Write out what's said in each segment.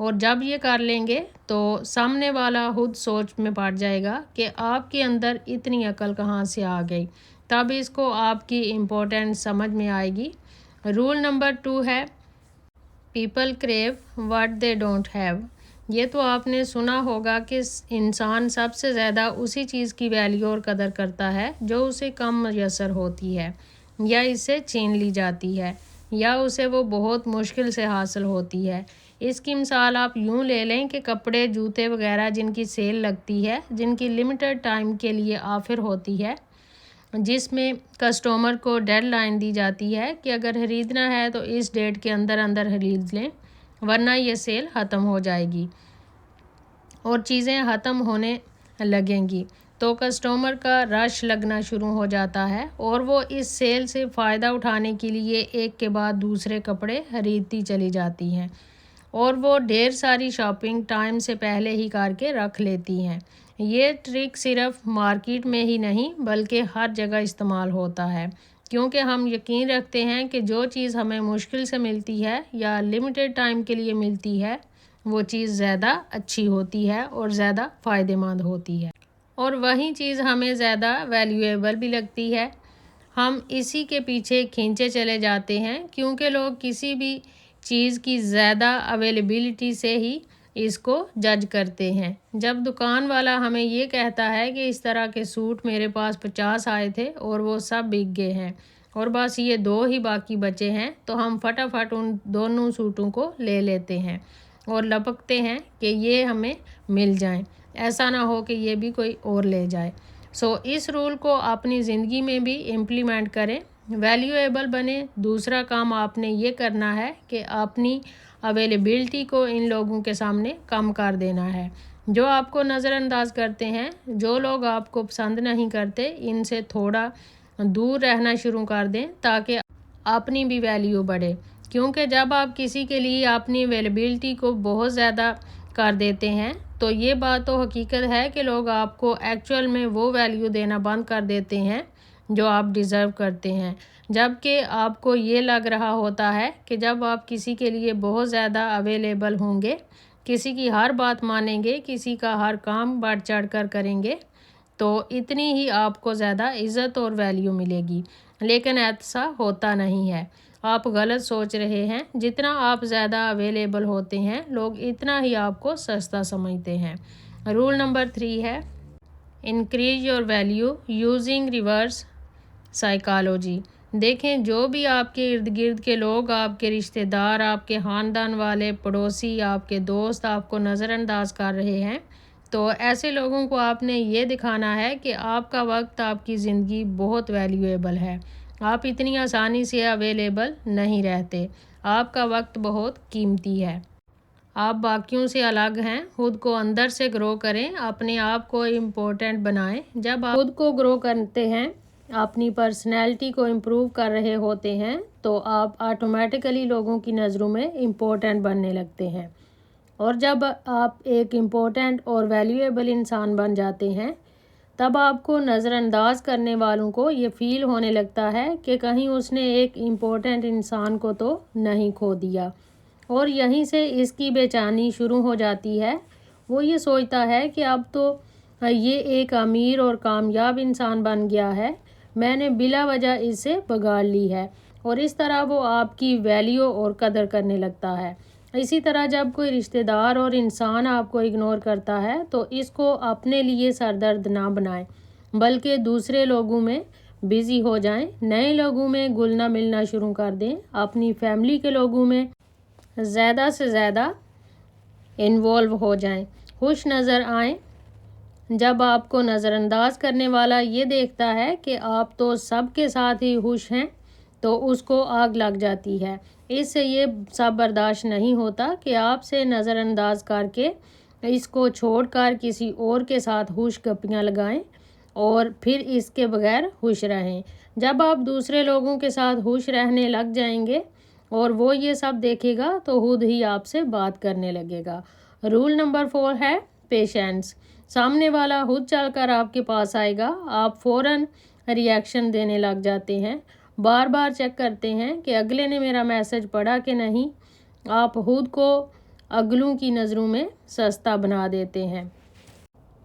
اور جب یہ کر لیں گے تو سامنے والا خود سوچ میں پڑ جائے گا کہ آپ کے اندر اتنی عقل کہاں سے آ گئی، تب اس کو آپ کی امپورٹنس سمجھ میں آئے گی۔ رول نمبر 2 ہے people crew what they don't have. یہ تو آپ نے سنا ہوگا کہ انسان سب سے زیادہ اسی چیز کی ویلیو اور قدر کرتا ہے جو اسے کم میسر ہوتی ہے، یا اسے چھین لی جاتی ہے، یا اسے وہ بہت مشکل سے حاصل ہوتی ہے۔ اس کی مثال آپ یوں لے لیں کہ کپڑے، جوتے وغیرہ جن کی سیل لگتی ہے، جن کی لمیٹڈ ٹائم کے لیے آفر ہوتی ہے، جس میں کسٹمر کو ڈیڈ لائن دی جاتی ہے کہ اگر خریدنا ہے تو اس ڈیٹ کے اندر اندر خرید لیں ورنہ یہ سیل ختم ہو جائے گی اور چیزیں ختم ہونے لگیں گی، تو کسٹمر کا رش لگنا شروع ہو جاتا ہے اور وہ اس سیل سے فائدہ اٹھانے کے لیے ایک کے بعد دوسرے کپڑے خریدتی چلی جاتی ہیں اور وہ ڈھیر ساری شاپنگ ٹائم سے پہلے ہی کر کے رکھ لیتی ہیں۔ یہ ٹرک صرف مارکیٹ میں ہی نہیں بلکہ ہر جگہ استعمال ہوتا ہے، کیونکہ ہم یقین رکھتے ہیں کہ جو چیز ہمیں مشکل سے ملتی ہے یا لمیٹڈ ٹائم کے لیے ملتی ہے وہ چیز زیادہ اچھی ہوتی ہے اور زیادہ فائدہ مند ہوتی ہے، اور وہی چیز ہمیں زیادہ ویلیویبل بھی لگتی ہے۔ ہم اسی کے پیچھے کھینچے چلے جاتے ہیں کیونکہ لوگ کسی بھی چیز کی زیادہ اویلیبلٹی سے ہی اس کو جج کرتے ہیں۔ جب دکان والا ہمیں یہ کہتا ہے کہ اس طرح کے سوٹ میرے پاس 50 آئے تھے اور وہ سب بک گئے ہیں اور بس یہ 2 ہی باقی بچے ہیں، تو ہم فٹافٹ ان دونوں سوٹوں کو لے لیتے ہیں اور لپکتے ہیں کہ یہ ہمیں مل جائیں، ایسا نہ ہو کہ یہ بھی کوئی اور لے جائے۔ اس رول کو اپنی زندگی میں بھی امپلیمنٹ کریں، ویلیویبل بنیں۔ دوسرا کام آپ نے یہ کرنا ہے کہ اپنی اویلیبلٹی کو ان لوگوں کے سامنے کم کر دینا ہے جو آپ کو نظر انداز کرتے ہیں۔ جو لوگ آپ کو پسند نہیں کرتے ان سے تھوڑا دور رہنا شروع کر دیں تاکہ اپنی بھی ویلیو بڑھے، کیونکہ جب آپ کسی کے لیے اپنی اویلیبلٹی کو بہت زیادہ کر دیتے ہیں تو یہ بات تو حقیقت ہے کہ لوگ آپ کو ایکچوئل میں وہ ویلیو دینا بند کر دیتے ہیں جو آپ ڈیزرو کرتے ہیں، جبکہ آپ کو یہ لگ رہا ہوتا ہے کہ جب آپ کسی کے لیے بہت زیادہ اویلیبل ہوں گے، کسی کی ہر بات مانیں گے، کسی کا ہر کام بڑھ چڑھ کر کریں گے تو اتنی ہی آپ کو زیادہ عزت اور ویلیو ملے گی، لیکن ایسا ہوتا نہیں ہے۔ آپ غلط سوچ رہے ہیں۔ جتنا آپ زیادہ اویلیبل ہوتے ہیں لوگ اتنا ہی آپ کو سستا سمجھتے ہیں۔ رول نمبر 3 ہے increase your value using reverse psychology. دیکھیں، جو بھی آپ کے ارد گرد کے لوگ، آپ کے رشتہ دار، آپ کے خاندان والے، پڑوسی، آپ کے دوست آپ کو نظر انداز کر رہے ہیں تو ایسے لوگوں کو آپ نے یہ دکھانا ہے کہ آپ کا وقت، آپ کی زندگی بہت ویلیویبل ہے، آپ اتنی آسانی سے اویلیبل نہیں رہتے، آپ کا وقت بہت قیمتی ہے، آپ باقیوں سے الگ ہیں۔ خود کو اندر سے گرو کریں، اپنے آپ کو امپورٹنٹ بنائیں۔ جب آپ خود کو گرو کرتے ہیں، اپنی پرسنالٹی کو امپروو کر رہے ہوتے ہیں تو آپ آٹومیٹیکلی لوگوں کی نظروں میں امپورٹنٹ بننے لگتے ہیں، اور جب آپ ایک امپورٹنٹ اور ویلیویبل انسان بن جاتے ہیں تب آپ کو نظر انداز کرنے والوں کو یہ فیل ہونے لگتا ہے کہ کہیں اس نے ایک امپورٹنٹ انسان کو تو نہیں کھو دیا، اور یہیں سے اس کی بے چینی شروع ہو جاتی ہے۔ وہ یہ سوچتا ہے کہ اب تو یہ ایک امیر اور کامیاب انسان بن گیا ہے، میں نے بلا وجہ اس سے بگاڑ لی ہے، اور اس طرح وہ آپ کی ویلیو اور قدر کرنے لگتا ہے۔ اسی طرح جب کوئی رشتہ دار اور انسان آپ کو اگنور کرتا ہے تو اس کو اپنے لیے سردرد نہ بنائیں بلکہ دوسرے لوگوں میں بزی ہو جائیں، نئے لوگوں میں گلنا ملنا شروع کر دیں، اپنی فیملی کے لوگوں میں زیادہ سے زیادہ انوالو ہو جائیں، خوش نظر آئیں۔ جب آپ کو نظر انداز کرنے والا یہ دیکھتا ہے کہ آپ تو سب کے ساتھ ہی خوش ہیں تو اس کو آگ لگ جاتی ہے، اس سے یہ سب برداشت نہیں ہوتا کہ آپ سے نظر انداز کر کے اس کو چھوڑ کر کسی اور کے ساتھ خوش گپیاں لگائیں اور پھر اس کے بغیر خوش رہیں۔ جب آپ دوسرے لوگوں کے ساتھ خوش رہنے لگ جائیں گے اور وہ یہ سب دیکھے گا تو خود ہی آپ سے بات کرنے لگے گا۔ رول نمبر 4 ہے پیشنس۔ سامنے والا خود چل کر آپ کے پاس آئے گا، آپ فوراً ری ایکشن دینے لگ جاتے ہیں، بار بار چیک کرتے ہیں کہ اگلے نے میرا میسج پڑھا کہ نہیں، آپ خود کو اگلوں کی نظروں میں سستا بنا دیتے ہیں۔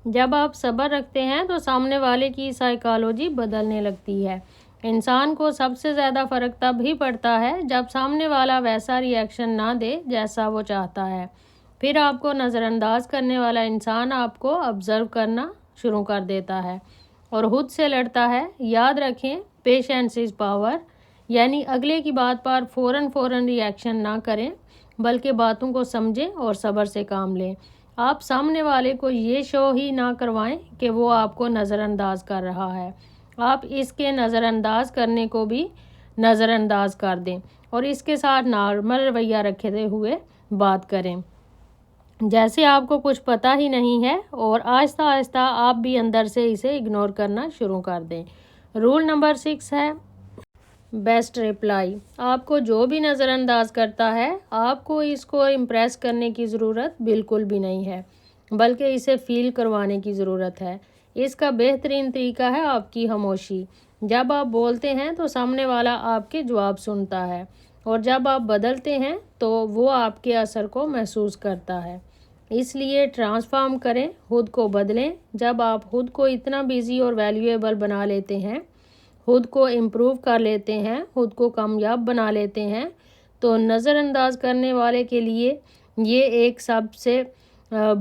جب آپ صبر رکھتے ہیں تو سامنے والے کی سائیکالوجی بدلنے لگتی ہے۔ انسان کو سب سے زیادہ فرق تب ہی پڑتا ہے جب سامنے والا ویسا ری ایکشن نہ دے جیسا وہ چاہتا ہے۔ پھر آپ کو نظر انداز کرنے والا انسان آپ کو آبزرو کرنا شروع کر دیتا ہے اور خود سے لڑتا ہے۔ یاد رکھیں، پیشنس از پاور، یعنی اگلے کی بات پر فوراً ری ایکشن نہ کریں بلکہ باتوں کو سمجھیں اور صبر سے کام لیں۔ آپ سامنے والے کو یہ شو ہی نہ کروائیں کہ وہ آپ کو نظر انداز کر رہا ہے، آپ اس کے نظر انداز کرنے کو بھی نظر انداز کر دیں اور اس کے ساتھ نارمل رویہ رکھتے ہوئے بات کریں جیسے آپ کو کچھ پتہ ہی نہیں ہے، اور آہستہ آہستہ آپ بھی اندر سے اسے اگنور کرنا شروع کر دیں۔ رول نمبر 6 ہے بیسٹ رپلائی۔ آپ کو جو بھی نظر انداز کرتا ہے، آپ کو اس کو امپریس کرنے کی ضرورت بالکل بھی نہیں ہے بلکہ اسے فیل کروانے کی ضرورت ہے۔ اس کا بہترین طریقہ ہے آپ کی خاموشی۔ جب آپ بولتے ہیں تو سامنے والا آپ کے جواب سنتا ہے، اور جب آپ بدلتے ہیں تو وہ آپ کے اثر کو محسوس کرتا ہے۔ اس لیے ٹرانسفارم کریں، خود کو بدلیں۔ جب آپ خود کو اتنا بیزی اور ویلیویبل بنا لیتے ہیں، خود کو امپروو کر لیتے ہیں، خود کو کامیاب بنا لیتے ہیں، تو نظر انداز کرنے والے کے لیے یہ ایک سب سے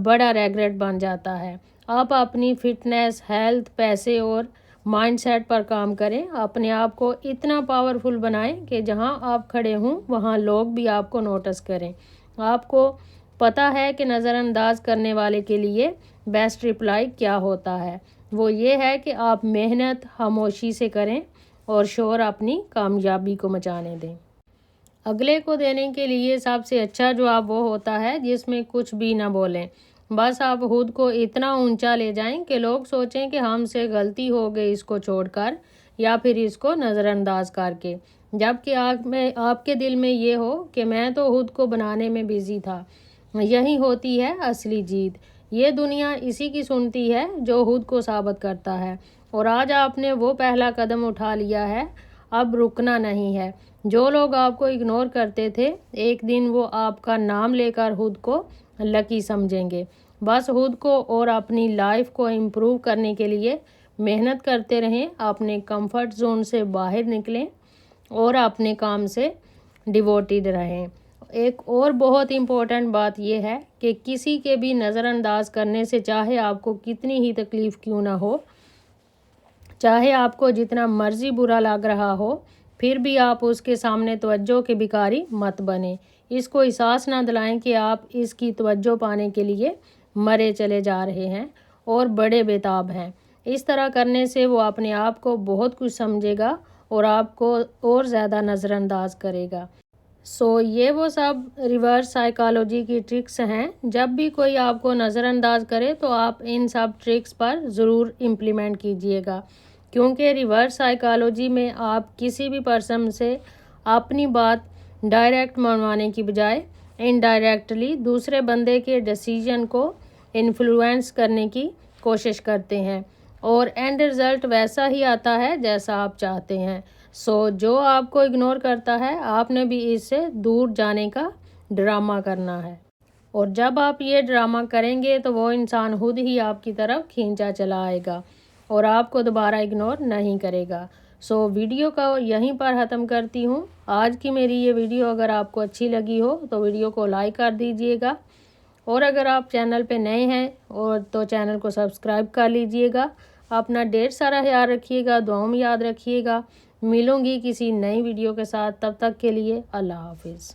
بڑا ریگریٹ بن جاتا ہے۔ آپ اپنی فٹنس، ہیلتھ، پیسے اور مائنڈ سیٹ پر کام کریں۔ اپنے آپ کو اتنا پاورفل بنائیں کہ جہاں آپ کھڑے ہوں وہاں لوگ بھی آپ کو نوٹس کریں۔ آپ کو پتہ ہے کہ نظر انداز کرنے والے کے لیے بیسٹ رپلائی کیا ہوتا ہے۔ وہ یہ ہے کہ آپ محنت خاموشی سے کریں اور شور اپنی کامیابی کو مچانے دیں۔ اگلے کو دینے کے لیے سب سے اچھا جواب وہ ہوتا ہے جس میں کچھ بھی نہ بولیں، بس آپ خود کو اتنا اونچا لے جائیں کہ لوگ سوچیں کہ ہم سے غلطی ہو گئی اس کو چھوڑ کر یا پھر اس کو نظر انداز کر کے، جبکہ آپ کے دل میں یہ ہو کہ میں تو خود کو بنانے میں بزی تھا۔ یہی ہوتی ہے اصلی جیت۔ یہ دنیا اسی کی سنتی ہے جو خود کو ثابت کرتا ہے، اور آج آپ نے وہ پہلا قدم اٹھا لیا ہے، اب رکنا نہیں ہے۔ جو لوگ آپ کو اگنور کرتے تھے، ایک دن وہ آپ کا نام لے کر خود کو لکی سمجھیں گے۔ بس خود کو اور اپنی لائف کو امپروو کرنے کے لیے محنت کرتے رہیں، اپنے کمفرٹ زون سے باہر نکلیں اور اپنے کام سے ڈیووٹیڈ رہیں۔ ایک اور بہت امپورٹنٹ بات یہ ہے کہ کسی کے بھی نظر انداز کرنے سے چاہے آپ کو کتنی ہی تکلیف کیوں نہ ہو، چاہے آپ کو جتنا مرضی برا لگ رہا ہو، پھر بھی آپ اس کے سامنے توجہ کے بھکاری مت بنیں۔ اس کو احساس نہ دلائیں کہ آپ اس کی توجہ پانے کے لیے مرے چلے جا رہے ہیں اور بڑے بےتاب ہیں۔ اس طرح کرنے سے وہ اپنے آپ کو بہت کچھ سمجھے گا اور آپ کو اور زیادہ نظر انداز کرے گا۔ یہ وہ سب ریورس سائیکالوجی کی ٹرکس ہیں۔ جب بھی کوئی آپ کو نظر انداز کرے تو آپ ان سب ٹرکس پر ضرور امپلیمنٹ کیجئے گا، کیونکہ ریورس سائیکالوجی میں آپ کسی بھی پرسن سے اپنی بات ڈائریکٹ منوانے کی بجائے انڈائریکٹلی دوسرے بندے کے ڈیسیژن کو انفلوئنس کرنے کی کوشش کرتے ہیں، اور اینڈ رزلٹ ویسا ہی آتا ہے جیسا آپ چاہتے ہیں۔ جو آپ کو اگنور کرتا ہے، آپ نے بھی اس سے دور جانے کا ڈرامہ کرنا ہے، اور جب آپ یہ ڈرامہ کریں گے تو وہ انسان خود ہی آپ کی طرف کھینچا چلا آئے گا اور آپ کو دوبارہ اگنور نہیں کرے گا۔ ویڈیو کو یہیں پر ختم کرتی ہوں۔ آج کی میری یہ ویڈیو اگر آپ کو اچھی لگی ہو تو ویڈیو کو لائک کر دیجئے گا، اور اگر آپ چینل پہ نئے ہیں تو چینل کو سبسکرائب کر لیجئے گا۔ اپنا ڈھیر سارا خیال رکھیے گا، دعاؤں میں یاد رکھیے گا۔ ملوں گی کسی نئی ویڈیو کے ساتھ، تب تک کے لیے اللہ حافظ۔